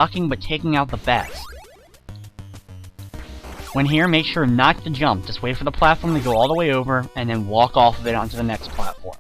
blocking but taking out the bats. When here, make sure not to jump. Just wait for the platform to go all the way over, and then walk off of it onto the next platform.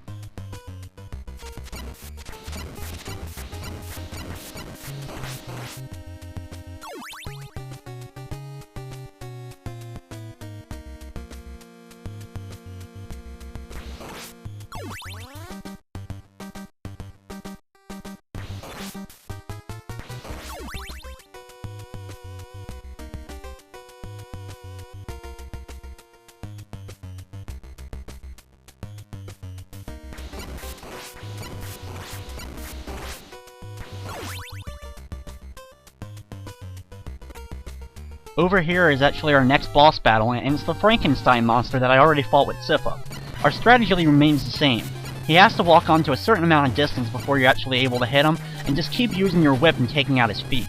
Over here is actually our next boss battle, and it's the Frankenstein Monster that I already fought with Sypha. Our strategy remains the same. He has to walk onto a certain amount of distance before you're actually able to hit him, and just keep using your whip and taking out his feet.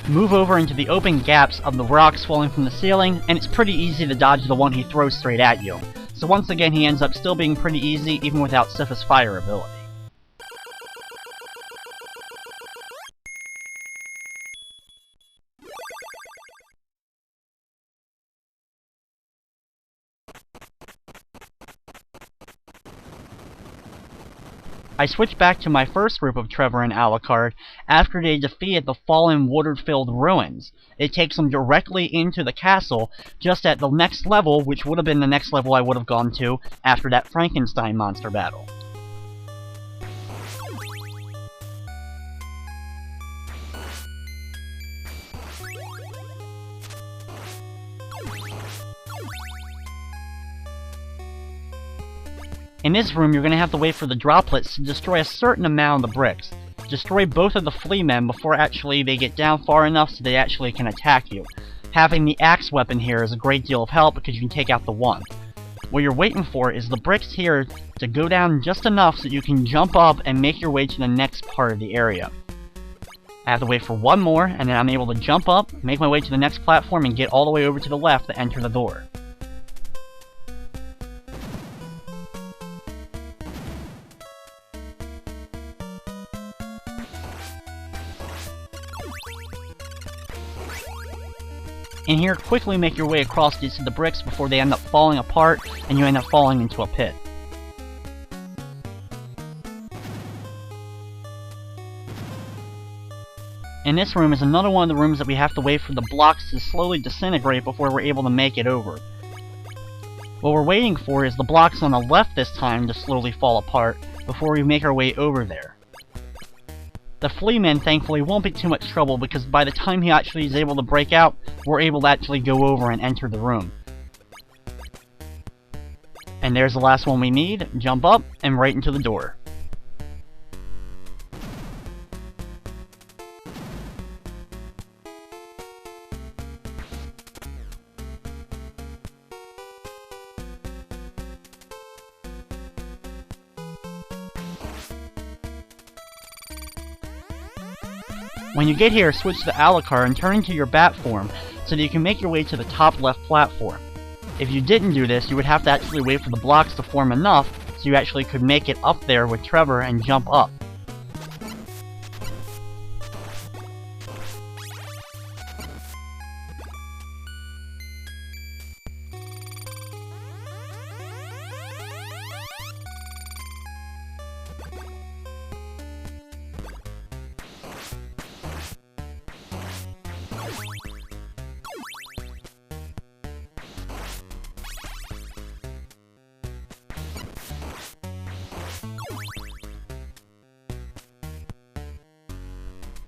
Move over into the open gaps of the rocks falling from the ceiling, and it's pretty easy to dodge the one he throws straight at you. So once again, he ends up still being pretty easy, even without Sypha's fire ability. I switched back to my first group of Trevor and Alucard after they defeated the fallen water-filled ruins. It takes them directly into the castle, just at the next level, which would have been the next level I would have gone to after that Frankenstein monster battle. In this room, you're going to have to wait for the droplets to destroy a certain amount of the bricks. Destroy both of the flea men before actually they get down far enough so they actually can attack you. Having the axe weapon here is a great deal of help because you can take out the one. What you're waiting for is the bricks here to go down just enough so you can jump up and make your way to the next part of the area. I have to wait for one more, and then I'm able to jump up, make my way to the next platform, and get all the way over to the left to enter the door. In here, quickly make your way across these to the bricks before they end up falling apart and you end up falling into a pit. In this room is another one of the rooms that we have to wait for the blocks to slowly disintegrate before we're able to make it over. What we're waiting for is the blocks on the left this time to slowly fall apart before we make our way over there. The flea man, thankfully, won't be too much trouble because by the time he actually is able to break out, we're able to actually go over and enter the room. And there's the last one we need. Jump up and right into the door. When you get here, switch to Alucard and turn into your bat form so that you can make your way to the top left platform. If you didn't do this, you would have to actually wait for the blocks to form enough so you actually could make it up there with Trevor and jump up.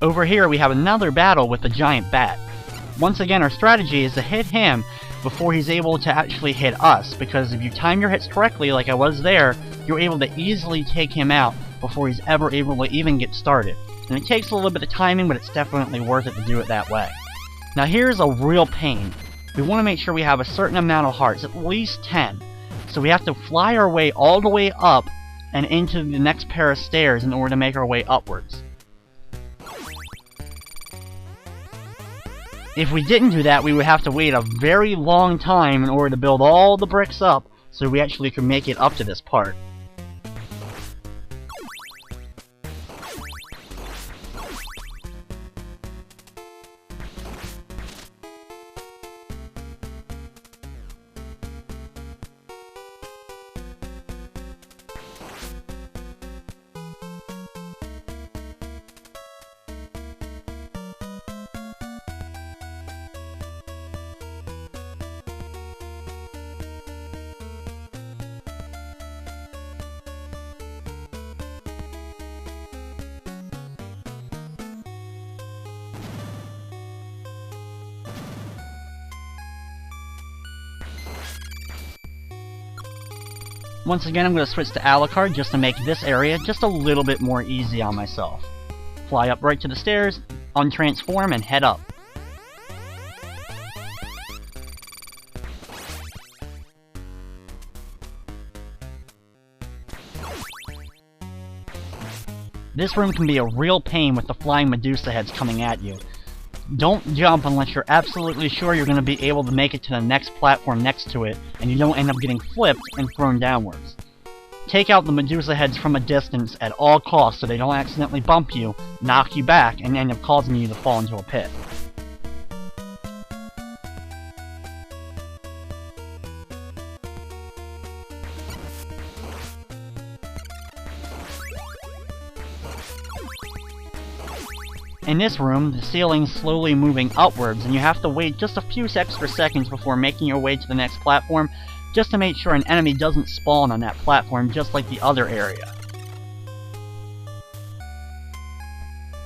Over here we have another battle with the giant bat. Once again, our strategy is to hit him before he's able to actually hit us, because if you time your hits correctly like I was there, you're able to easily take him out before he's ever able to even get started. And it takes a little bit of timing, but it's definitely worth it to do it that way. Now here's a real pain. We want to make sure we have a certain amount of hearts, at least 10. So we have to fly our way all the way up and into the next pair of stairs in order to make our way upwards. If we didn't do that, we would have to wait a very long time in order to build all the bricks up so we actually could make it up to this part. Once again, I'm going to switch to Alucard just to make this area just a little bit more easy on myself. Fly up right to the stairs, untransform, and head up. This room can be a real pain with the flying Medusa heads coming at you. Don't jump unless you're absolutely sure you're going to be able to make it to the next platform next to it, and you don't end up getting flipped and thrown downwards. Take out the Medusa heads from a distance at all costs so they don't accidentally bump you, knock you back, and end up causing you to fall into a pit. In this room, the ceiling's slowly moving upwards, and you have to wait just a few extra seconds before making your way to the next platform, just to make sure an enemy doesn't spawn on that platform just like the other area.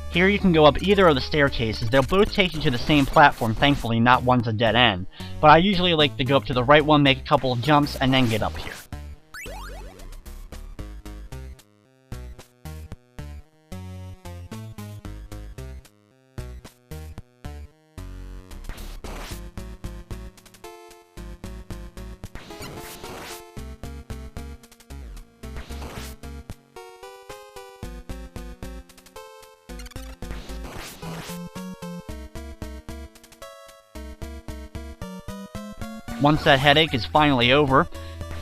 Here you can go up either of the staircases. They'll both take you to the same platform, thankfully not one's a dead end, but I usually like to go up to the right one, make a couple of jumps, and then get up here. Once that headache is finally over,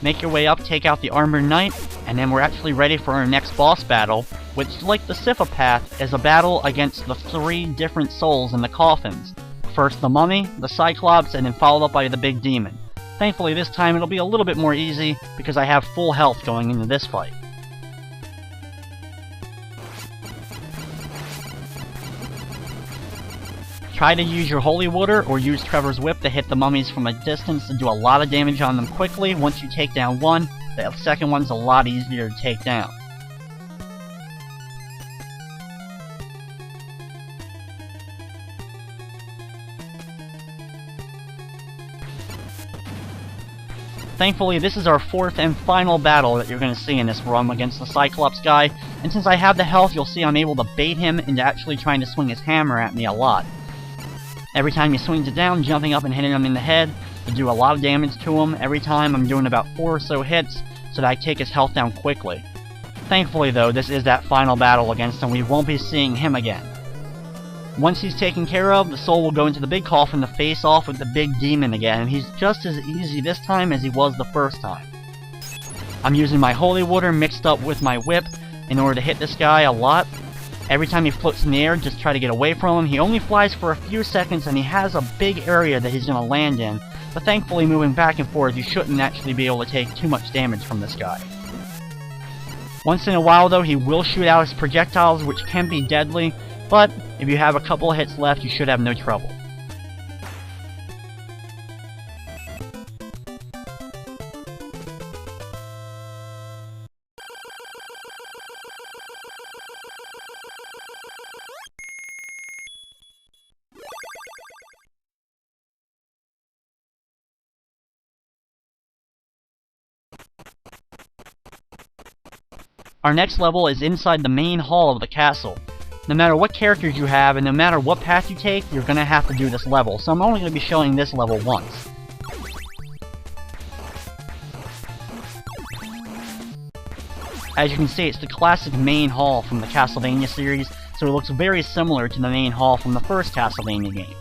make your way up, take out the Armored Knight, and then we're actually ready for our next boss battle, which, like the Sypha path, is a battle against the 3 different souls in the coffins. First the Mummy, the Cyclops, and then followed up by the Big Demon. Thankfully this time it'll be a little bit more easy, because I have full health going into this fight. Try to use your Holy Water or use Trevor's Whip to hit the mummies from a distance to do a lot of damage on them quickly. Once you take down one, the second one's a lot easier to take down. Thankfully, this is our 4th and final battle that you're going to see in this run against the Cyclops guy, and since I have the health, you'll see I'm able to bait him into actually trying to swing his hammer at me a lot. Every time he swings it down, jumping up and hitting him in the head to do a lot of damage to him. Every time I'm doing about 4 or so hits so that I take his health down quickly. Thankfully though, this is that final battle against him. We won't be seeing him again. Once he's taken care of, the soul will go into the big coffin to face off with the Big Demon again, and he's just as easy this time as he was the first time. I'm using my Holy Water mixed up with my Whip in order to hit this guy a lot. Every time he floats in the air, just try to get away from him. He only flies for a few seconds and he has a big area that he's going to land in, but thankfully moving back and forth you shouldn't actually be able to take too much damage from this guy. Once in a while though, he will shoot out his projectiles, which can be deadly, but if you have a couple of hits left you should have no trouble. Our next level is inside the main hall of the castle. No matter what characters you have, and no matter what path you take, you're going to have to do this level, so I'm only going to be showing this level once. As you can see, it's the classic main hall from the Castlevania series, so it looks very similar to the main hall from the first Castlevania game.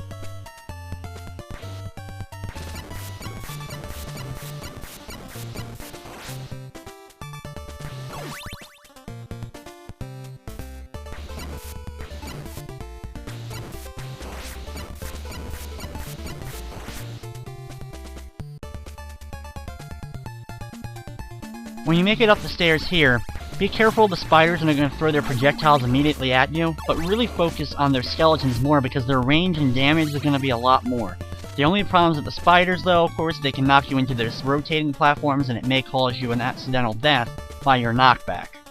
When you make it up the stairs here, be careful of the spiders when they're going to throw their projectiles immediately at you, but really focus on their skeletons more because their range and damage is going to be a lot more. The only problems with the spiders though, of course, they can knock you into their rotating platforms and it may cause you an accidental death by your knockback.